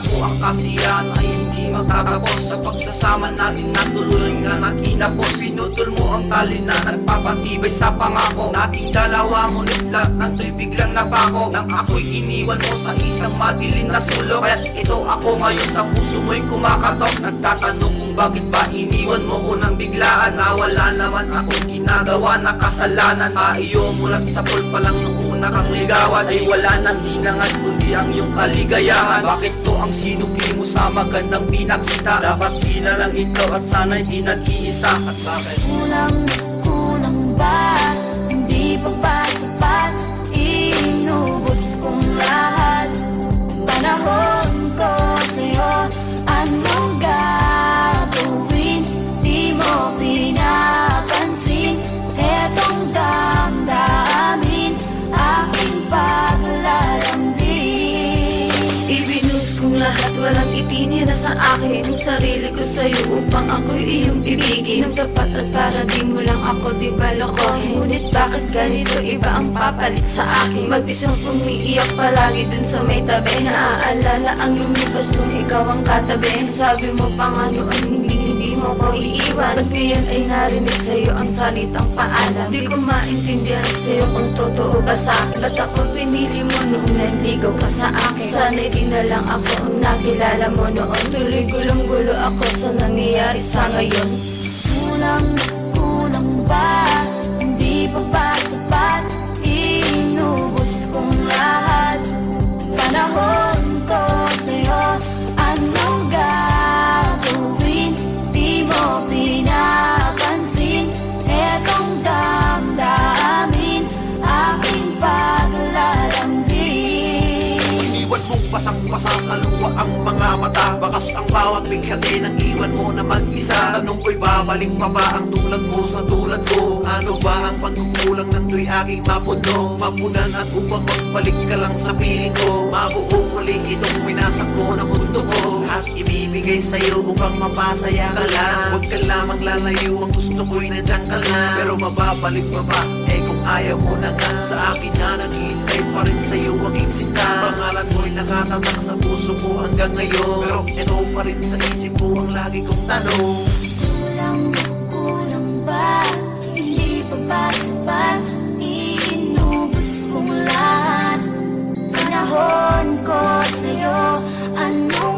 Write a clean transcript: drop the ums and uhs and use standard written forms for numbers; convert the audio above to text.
ko ang kasiyahan ay hindi magkakapos. Sa pagsasama natin na tuloy nga nakinapos. Pinutol mo ang tali na nagpapatibay sa pangako nating dalawa, ngunit lahat ng to'y biglang napako. Nang ako'y iniwan mo sa isang madilim na sulok, kaya't ito ako ngayon sa puso mo'y kumakatok. Nagtatanong kung bakit ba iniwan mo ko nang biglaan, na wala naman akong ginagawa na kasalanan. Sa iyo mulat sa pool pa lang nung una kang ligawan, ay wala nang hinangad kundi ang iyong kaligayahan. Bakit to ang sinukli mo sa magandang pinakita? Dapat di na lang ikaw at sana'y di nag-iisa. At bakit? Kulang ba? Hindi pa ba sapat? Inubos kong lahat. Panahon ko sa'yo, anong gagawin? Di mo pinapansin etong damdamin, aking paglalambing. Ibinus kong lahat, walang itinira sa akin ang sarili ko sa'yo upang ako'y iyong ibigin ng tapat at para di mo lang ako di ba lokohin. Ngunit bakit ganito iba ang papalit sa akin? Mag-isang umiiyak palagi dun sa may tabi, naaalala ang lumipas nung ikaw ang katabi. Sabi mo pa nga noon hindi mo ko iiwan, ba't ngayon ay narinig sa'yo ang salitang paalam? Di ko maintindihan sa'yo kung totoo ka sa'kin. Ba't ako pinili mo noong nanligaw ka sa akin? Sana'y di na lang ako ang nakilala mo noon. Tuloy gulong-gulo ako sa nangyayari sa ngayon. Kulang ba? Hindi pa ba sapat? Inubos kong lahat. Panahon ko sa'yo, anong gagawin? Di mo pinapansin etong damdamin, aking paglalambing. Iniwan mong basang-basa sa luwa ang mga mata, bakas ang bawat bighati ng iwan mo na mag-isa. Tanong ko'y babalik pa ba ang tulad mo sa tulad ko? Ano ba ang pagkukulang ng to'y aking mapuno? Mapunan at upang magbalik ka lang sa piling ko, mabuong muli itong winasak mo na mundo ko. At ibibigay sa'yo upang mapasaya ka lang. Huwag ka lamang lalayo, ang gusto ko'y nandiyan ka lang. Pero mababalik pa ba? Eh kung ayaw mo na nga, sa akin na naghihintay pa rin sa'yo aking sinta. Pangalan mo'y nakatatak sa puso ko hanggang ngayon, pero ito pa rin sa isip ko ang lagi kong tanong. Kulang ba? Hindi pa ba sapat? Inubos kong lahat. Panahon ko sa'yo, ano